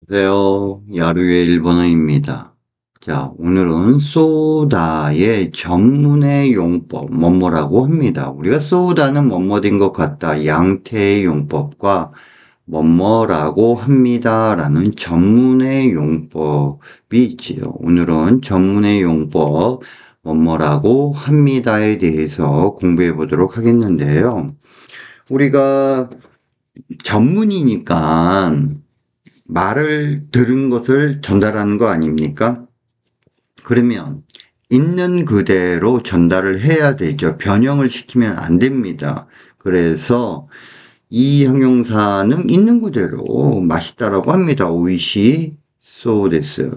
안녕하세요. 야루의 일본어입니다. 자, 오늘은 쏘다의 전문의 용법, 뭐뭐라고 합니다. 우리가 쏘다는 뭐뭐인 것 같다. 양태의 용법과 뭐뭐라고 합니다. 라는 전문의 용법이 있지요. 오늘은 전문의 용법, 뭐뭐라고 합니다에 대해서 공부해 보도록 하겠는데요. 우리가 전문이니까 말을 들은 것을 전달하는 거 아닙니까? 그러면 있는 그대로 전달을 해야 되죠. 변형을 시키면 안 됩니다. 그래서 이 형용사는 있는 그대로 맛있다라고 합니다. 오이시 소데스.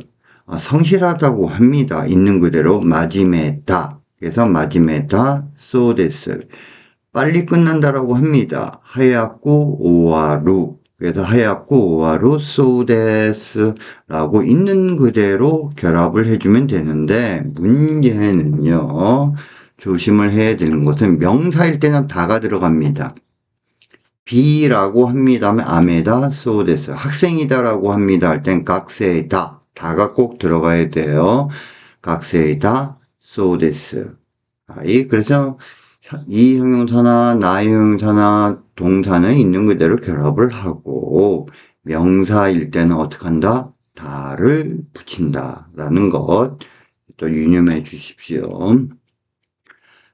성실하다고 합니다. 있는 그대로 마지메다. 그래서 마지메다 소데스. 빨리 끝난다라고 합니다. 하야쿠 오와루. 그래서 하야쿠 오와루 소데스라고 있는 그대로 결합을 해주면 되는데 문제는요. 조심을 해야 되는 것은 명사일 때는 다가 들어갑니다. 비라고 합니다 하면 아메다 소데스. 학생이다라고 합니다 할 땐 각세이다. 다가 꼭 들어가야 돼요. 각세이다 소데스. 그래서 이 형용사나 나의 형용사나 동사는 있는 그대로 결합을 하고 명사일 때는 어떻게 한다? 다를 붙인다라는 것 또 유념해 주십시오.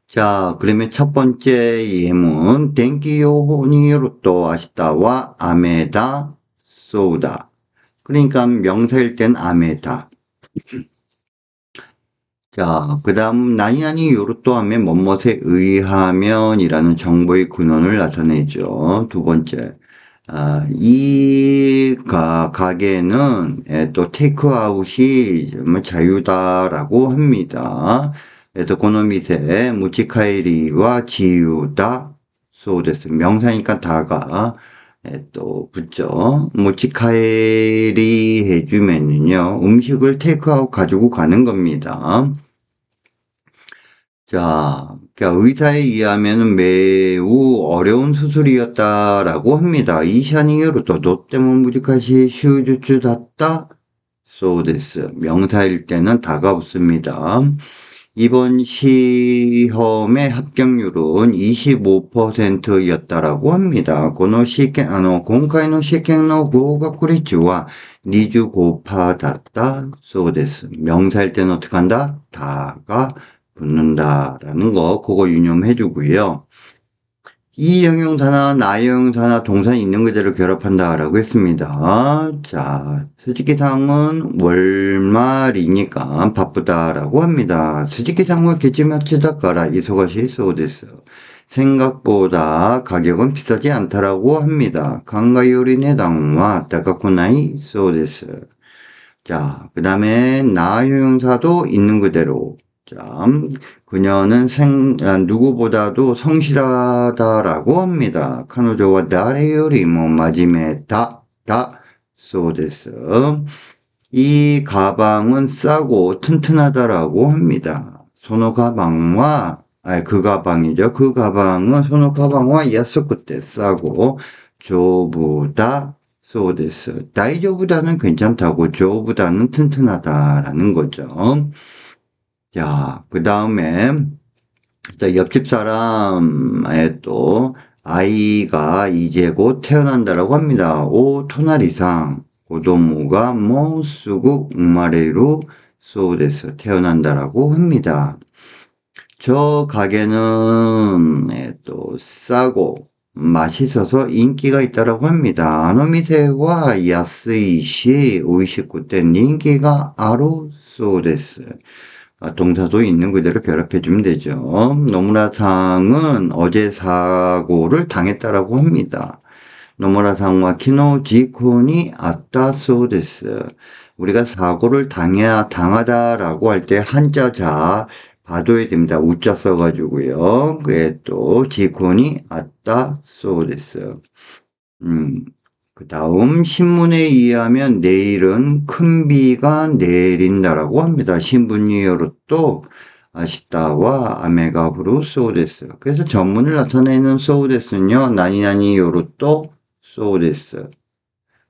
자, 그러면 첫 번째 예문 덴키요호니 로또 아시다와 아메다 쏘다. 그러니까 명사일 땐 아메다. 자, 그 다음 나니나니 요로또 하면 뭐뭇에 의하면이라는 정보의 근원을 나타내죠. 두 번째, 이 가게는 또 테이크아웃이 자유다라고 합니다. 고노미세 무치카이리와 지유다 소데스. 명사니까 다가 또 붙죠. 무치카이리 해주면은요 음식을 테이크아웃 가지고 가는 겁니다. 자, 그러니까 의사에 의하면 매우 어려운 수술이었다라고 합니다. 이샤니요로도 노때문 무지카시 슈주츠 닷다 소데스. 명사일 때는 다가 붙습니다. 이번 시험의 합격률은 25%였다라고 합니다. 今回の試験の合格率は 25%だった そうです. 명사일 때는 어떻게 한다? 다가 붙는다라는 거 그거 유념해 주고요. 이 형용사나 나의 형용사나 동사는 있는 그대로 결합한다라고 했습니다. 자, 스즈키상은 월말이니까 바쁘다라고 합니다. 스즈키상은 게치마치다까라 이소가시 소데스. 생각보다 가격은 비싸지 않다라고 합니다. 강가요리 내당와 다가쿠나이 소데스. 자, 그 다음에 나 형용사도 있는 그대로. 자, 그녀는 누구보다도 성실하다라고 합니다. 카노조와 다레요리 마지메다 소데스. 이 가방은 싸고 튼튼하다라고 합니다. 소노 가방과 그 가방이죠. 그 가방은 소노 가방과 야스쿠테 싸고 조부다 소데스. 다이조보다는 괜찮다고 조보다는 튼튼하다라는 거죠. 자, 그 다음에 옆집 사람의 또 아이가 이제 곧 태어난다라고 합니다. 오 토나리상 고도무가 모수국 우마레루 소데스. 태어난다라고 합니다. 저 가게는 또 싸고 맛있어서 인기가 있다라고 합니다. 아노미세와 야스이시 오이시쿠 때 인기가 아로 소데스. 동사도 있는 그대로 결합해주면 되죠. 노무라상은 어제 사고를 당했다라고 합니다. 노무라상과 키노 지콘이 아따 소데스. 우리가 사고를 당하다라고 할 때 한자자 봐둬야 됩니다. 우자 써가지고요. 그에 또 지콘이 아따 소데스. 그 다음 신문에 의하면 내일은 큰 비가 내린다라고 합니다. 신문이요로 아시다와 아메가 부루 소데스. 그래서 전문을 나타내는 소데스는요. 나니나니요로 소데스.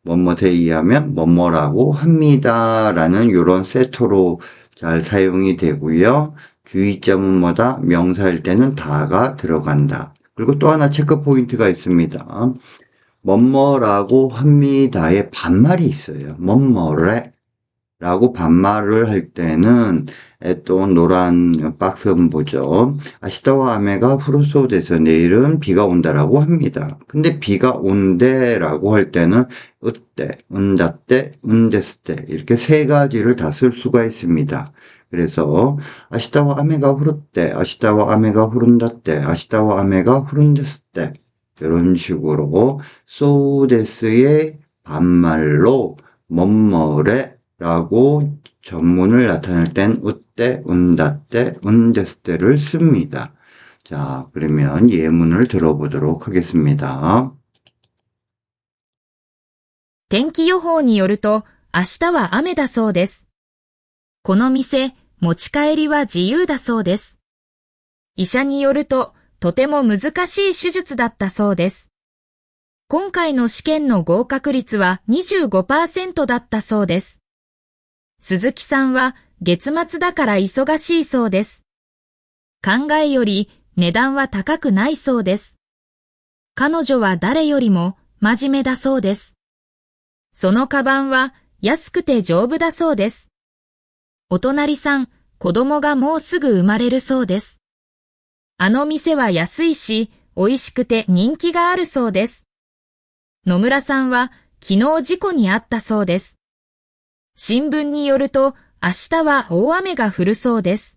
뭐뭐에 의하면 뭐뭐라고 합니다. 라는 이런 세토로 잘 사용이 되고요. 주의점은 뭐다? 명사일 때는 다가 들어간다. 그리고 또 하나 체크 포인트가 있습니다. 뭐뭐라고 합니다의 반말이 있어요. 뭐뭐래 라고 반말을 할 때는 또 노란 박스 보죠. 아시다와 아메가 후르소 돼서 내일은 비가 온다라고 합니다. 근데 비가 온대라고 할 때는 으때, 은다때, 은데스때 이렇게 세 가지를 다 쓸 수가 있습니다. 그래서 아시다와 아메가 후르때, 아시다와 아메가 후른다때, 아시다와 아메가 후른데스때 이런 식으로 소데스의 반말로 뭐뭐래 라고 전문을 나타낼 땐 으때, 은다때, 은데스때를 씁니다. 자, 그러면 예문을 들어보도록 하겠습니다. 天気予報によると、明日は雨だそうです。この店、持ち帰りは自由だそうです。医者によると、とても難しい手術だったそうです。今回の試験の合格率は 25% だったそうです。鈴木さんは月末だから忙しいそうです。考えより値段は高くないそうです。彼女は誰よりも真面目だそうです。そのカバンは安くて丈夫だそうです。お隣さん、子供がもうすぐ生まれるそうです。あの店は安いし、美味しくて人気があるそうです。野村さんは昨日事故に遭ったそうです。新聞によると明日は大雨が降るそうです。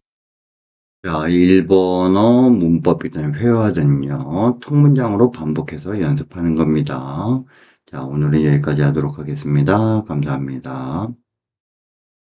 자, 일본어 문법이든 회화든요. 통문장으로 반복해서 연습하는 겁니다. 자, 오늘은 여기까지 하도록 하겠습니다. 감사합니다.